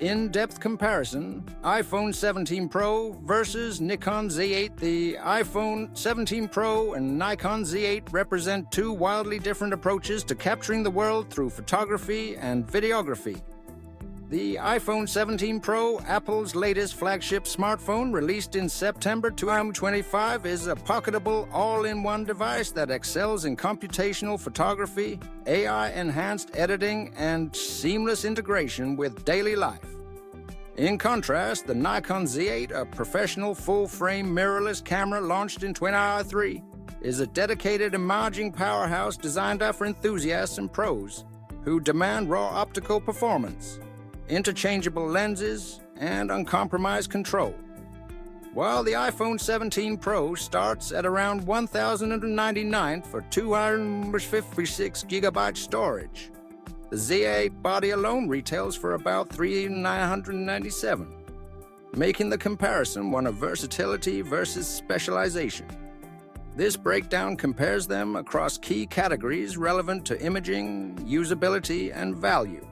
In-depth comparison, iPhone 17 Pro versus Nikon Z8. The iPhone 17 Pro and Nikon Z8 represent two wildly different approaches to capturing the world through photography and videography. The iPhone 17 Pro, Apple's latest flagship smartphone released in September 2025, is a pocketable, all-in-one device that excels in computational photography, AI-enhanced editing, and seamless integration with daily life. In contrast, the Nikon Z8, a professional full-frame mirrorless camera launched in 2023, is a dedicated imaging powerhouse designed for enthusiasts and pros who demand raw optical performance, interchangeable lenses, and uncompromised control. While the iPhone 17 Pro starts at around $1,099 for 256 GB storage, the Z8 body alone retails for about $3,997, making the comparison one of versatility versus specialization. This breakdown compares them across key categories relevant to imaging, usability, and value.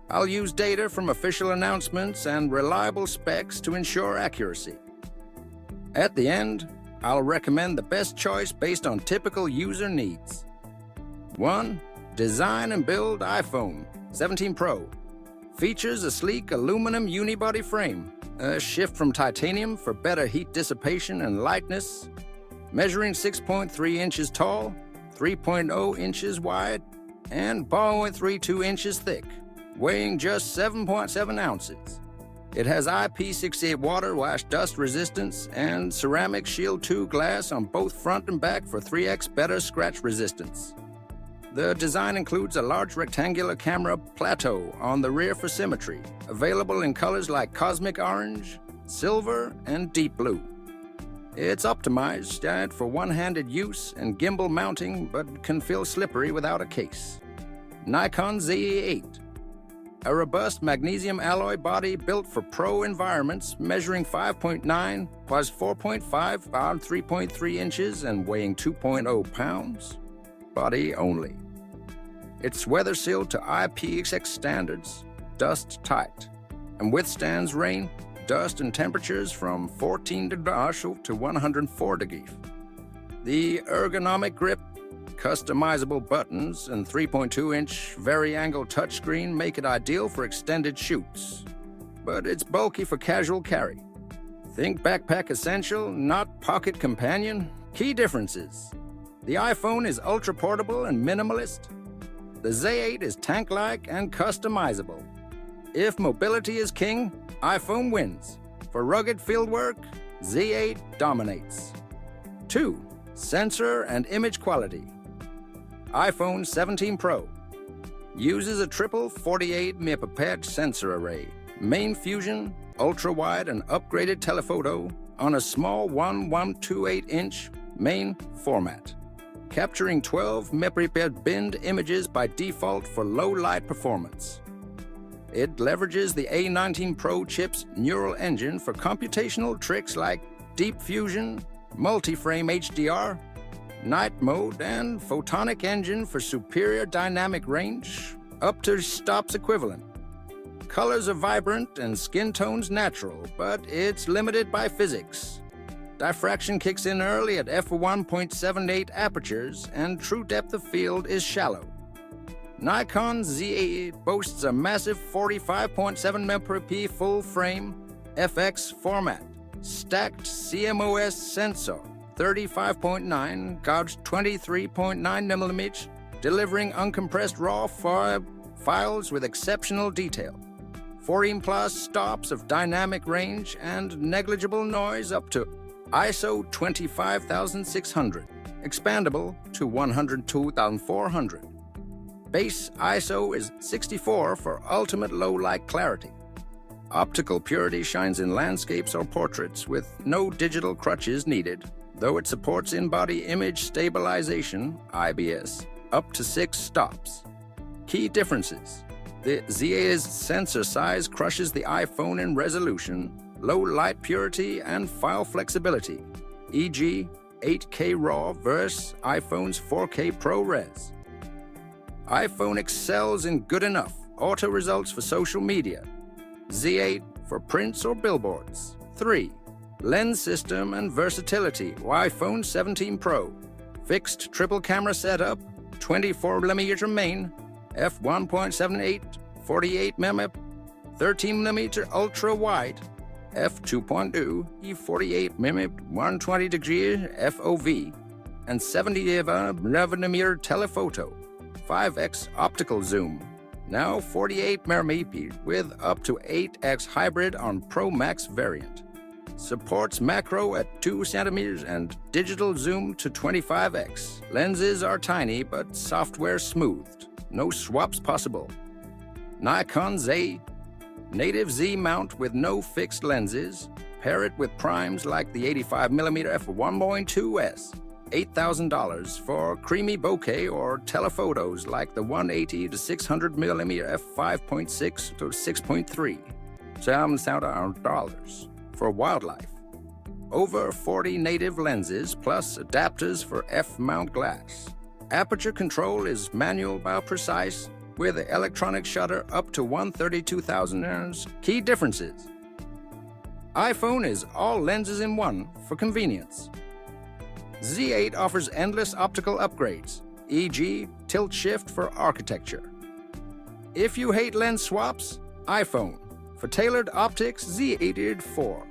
I'll use data from official announcements and reliable specs to ensure accuracy. At the end, I'll recommend the best choice based on typical user needs. 1. Design and build iPhone 17 Pro. Features a sleek aluminum unibody frame, a shift from titanium for better heat dissipation and lightness, measuring 6.3 inches tall, 3.0 inches wide, and 0.32 inches thick, weighing just 7.7 ounces. It has IP68 water wash dust resistance and ceramic Shield 2 glass on both front and back for 3x better scratch resistance. The design includes a large rectangular camera plateau on the rear for symmetry, available in colors like cosmic orange, silver, and deep blue. It's optimized for one-handed use and gimbal mounting, but can feel slippery without a case. Nikon Z8. A robust magnesium alloy body built for pro environments, measuring 5.9 plus 4.5 on 3.3 inches and weighing 2.0 pounds. Body only. It's weather sealed to IPX standards, dust tight, and withstands rain, dust, and temperatures from 14 degrees to 104 degrees. The ergonomic grip, customizable buttons, and 3.2-inch vari-angle touchscreen make it ideal for extended shoots. But it's bulky for casual carry. Think backpack essential, not pocket companion. Key differences. The iPhone is ultra-portable and minimalist. The Z8 is tank-like and customizable. If mobility is king, iPhone wins. For rugged fieldwork, Z8 dominates. 2. Sensor and image quality. iPhone 17 Pro uses a triple 48 megapixel sensor array, main fusion, ultra-wide, and upgraded telephoto on a small 1.128-inch main format, capturing 12 megapixel binned images by default for low light performance. It leverages the A19 Pro chip's neural engine for computational tricks like deep fusion, multi-frame HDR, night mode, and photonic engine for superior dynamic range, up to stops equivalent. Colors are vibrant and skin tones natural, but it's limited by physics. Diffraction kicks in early at f1.78 apertures, and true depth of field is shallow. Nikon Z8 boasts a massive 45.7 megapixel full-frame FX format, stacked CMOS sensor, 35.9 gauge 23.9 mm, delivering uncompressed raw files with exceptional detail. 14+ stops of dynamic range and negligible noise up to ISO 25600, expandable to 102,400. Base ISO is 64 for ultimate low-light clarity. Optical purity shines in landscapes or portraits with no digital crutches needed, though it supports in-body image stabilization, IBS, up to 6 stops. Key differences. The Z8's sensor size crushes the iPhone in resolution, low light purity, and file flexibility, e.g. 8K RAW versus iPhone's 4K ProRes. iPhone excels in good enough auto results for social media, Z8 for prints or billboards. 3. Lens system and versatility, iPhone 17 Pro. Fixed triple camera setup, 24mm main, f1.78, 48mm, 13mm ultra wide, f2.2, e48mm 120 degree FOV, and 70mm telephoto, 5x optical zoom. Now 48mm with up to 8x hybrid on Pro Max variant. Supports macro at 2 cm and digital zoom to 25x. Lenses are tiny but software smoothed. No swaps possible. Nikon Z8. Native Z mount with no fixed lenses. Pair it with primes like the 85mm f1.2s. $8,000 for creamy bokeh or telephotos like the 180 to 600mm f5.6 to 6.3. $7,000 for wildlife. Over 40 native lenses plus adapters for f-mount glass. Aperture control is manual while precise with electronic shutter up to 132,000 nits. Key differences. iPhone is all lenses in one for convenience. Z8 offers endless optical upgrades, e.g. tilt shift for architecture. If you hate lens swaps, iPhone. For tailored optics, Z8 4.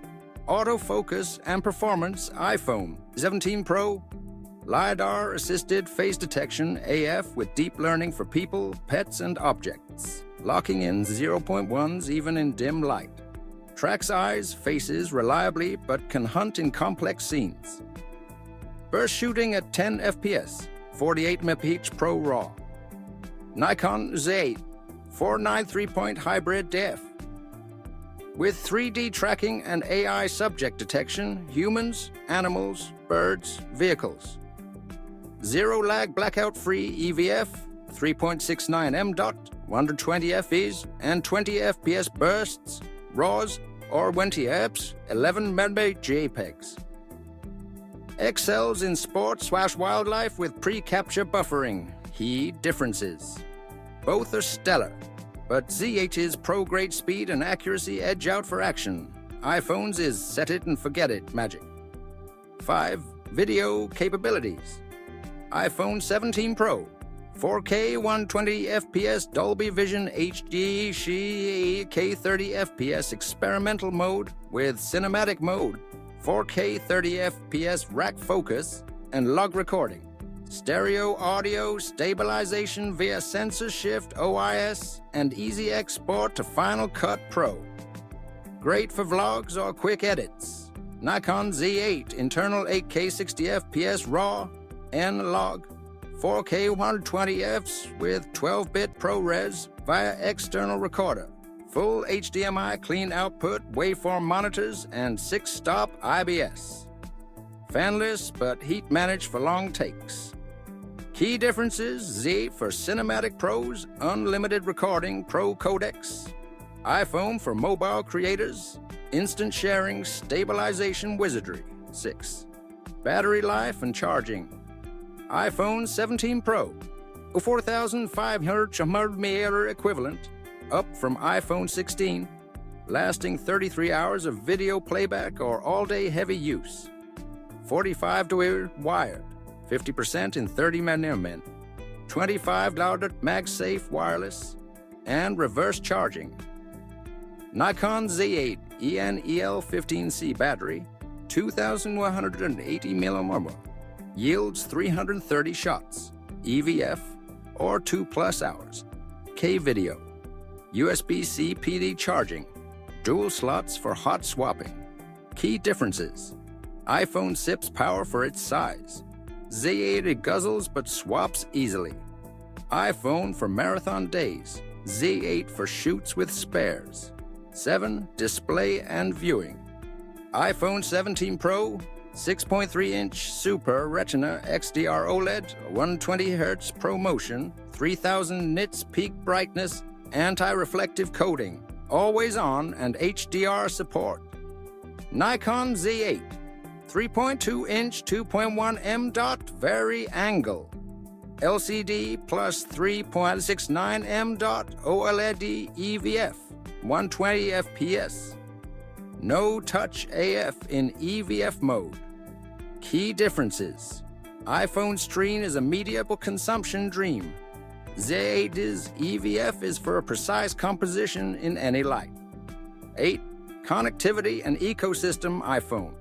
Autofocus and performance, iPhone 17 Pro. LiDAR-assisted face detection, AF with deep learning for people, pets, and objects. Locking in 0.1s even in dim light. Tracks eyes, faces reliably but can hunt in complex scenes. Burst shooting at 10 FPS, 48MP Pro RAW. Nikon Z8, 493-point hybrid DF. With 3D tracking and AI subject detection, humans, animals, birds, vehicles. Zero lag blackout free EVF, 3.69 m.dot, 120 FEs, and 20 FPS bursts, RAWs, or 20 apps, 11 MB JPEGs. Excels in sports/wildlife with pre-capture buffering. Key differences. Both are stellar, but Z8's pro-grade speed and accuracy edge out for action. iPhone's is set it and forget it magic. 5. Video capabilities. iPhone 17 Pro, 4K 120 FPS Dolby Vision HD K30 FPS experimental mode with cinematic mode, 4K 30 FPS rack focus, and log recording. Stereo audio stabilization via sensor shift OIS and easy export to Final Cut Pro. Great for vlogs or quick edits. Nikon Z8 internal 8K 60 FPS RAW, N-Log, 4K 120Fs with 12-bit ProRes via external recorder. Full HDMI clean output waveform monitors and 6-stop IBS. Fanless but heat managed for long takes. Key differences: Z for cinematic pros, unlimited recording pro codecs. iPhone for mobile creators, instant sharing, stabilization wizardry. 6. Battery life and charging. iPhone 17 Pro, 4,500 mAh equivalent, up from iPhone 16, lasting 33 hours of video playback or all-day heavy use. 45 to wired, 50% in 30mm, 25 MagSafe wireless, and reverse charging. Nikon Z8 EN-EL15C battery, 2,180 mAh, yields 330 shots, EVF, or 2+ hours. K-video, USB-C PD charging, dual slots for hot swapping. Key differences: iPhone sips power for its size. Z8 it guzzles but swaps easily. iPhone for marathon days. Z8 for shoots with spares. 7. Display and viewing. iPhone 17 Pro, 6.3-inch Super Retina XDR OLED, 120Hz ProMotion, 3000 nits peak brightness, anti-reflective coating, always on and HDR support. Nikon Z8, 3.2-inch 2.1 m.dot vari angle, LCD plus 3.69 m.dot OLED EVF, 120 FPS. No touch AF in EVF mode. Key differences. iPhone screen is a mediable consumption dream. Z8's EVF is for a precise composition in any light. 8. Connectivity and ecosystem iPhone.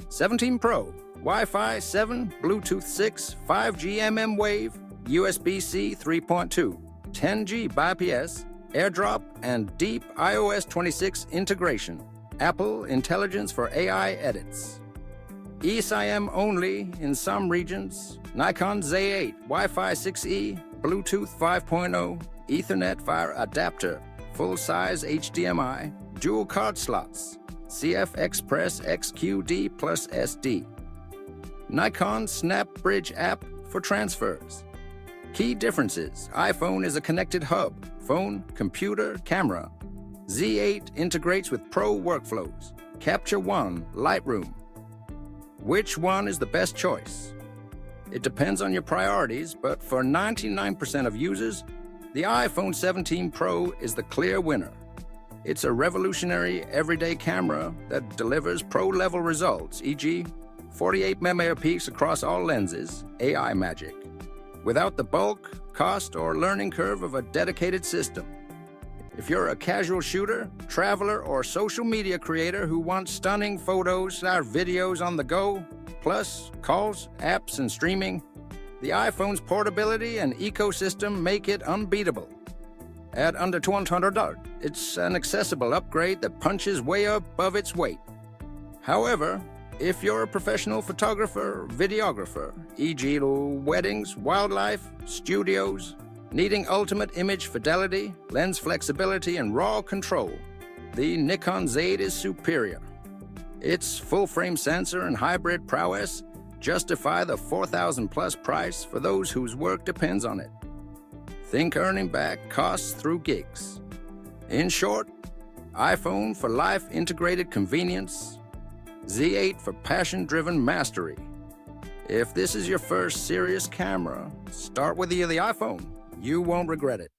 17 Pro, Wi-Fi 7, Bluetooth 6, 5G mmWave, USB-C 3.2, 10G BIPS, AirDrop, and deep iOS 26 integration. Apple Intelligence for AI edits. eSIM only in some regions. Nikon Z8, Wi-Fi 6E, Bluetooth 5.0, Ethernet via adapter, full-size HDMI, dual card slots, CF Express XQD plus SD. Nikon Snap Bridge app for transfers. Key differences. iPhone is a connected hub, phone, computer, camera. Z8 integrates with Pro workflows. Capture One, Lightroom. Which one is the best choice? It depends on your priorities, but for 99% of users, the iPhone 17 Pro is the clear winner. It's a revolutionary everyday camera that delivers pro-level results, e.g., 48 megapixels across all lenses, AI magic, without the bulk, cost, or learning curve of a dedicated system. If you're a casual shooter, traveler, or social media creator who wants stunning photos or videos on the go, plus calls, apps, and streaming, the iPhone's portability and ecosystem make it unbeatable. At under $200, it's an accessible upgrade that punches way above its weight. However, if you're a professional photographer or videographer, e.g. weddings, wildlife, studios, needing ultimate image fidelity, lens flexibility, and raw control, the Nikon Z8 is superior. Its full-frame sensor and hybrid prowess justify the $4,000-plus price for those whose work depends on it. Think earning back costs through gigs. In short, iPhone for life-integrated convenience, Z8 for passion-driven mastery. If this is your first serious camera, start with the iPhone. You won't regret it.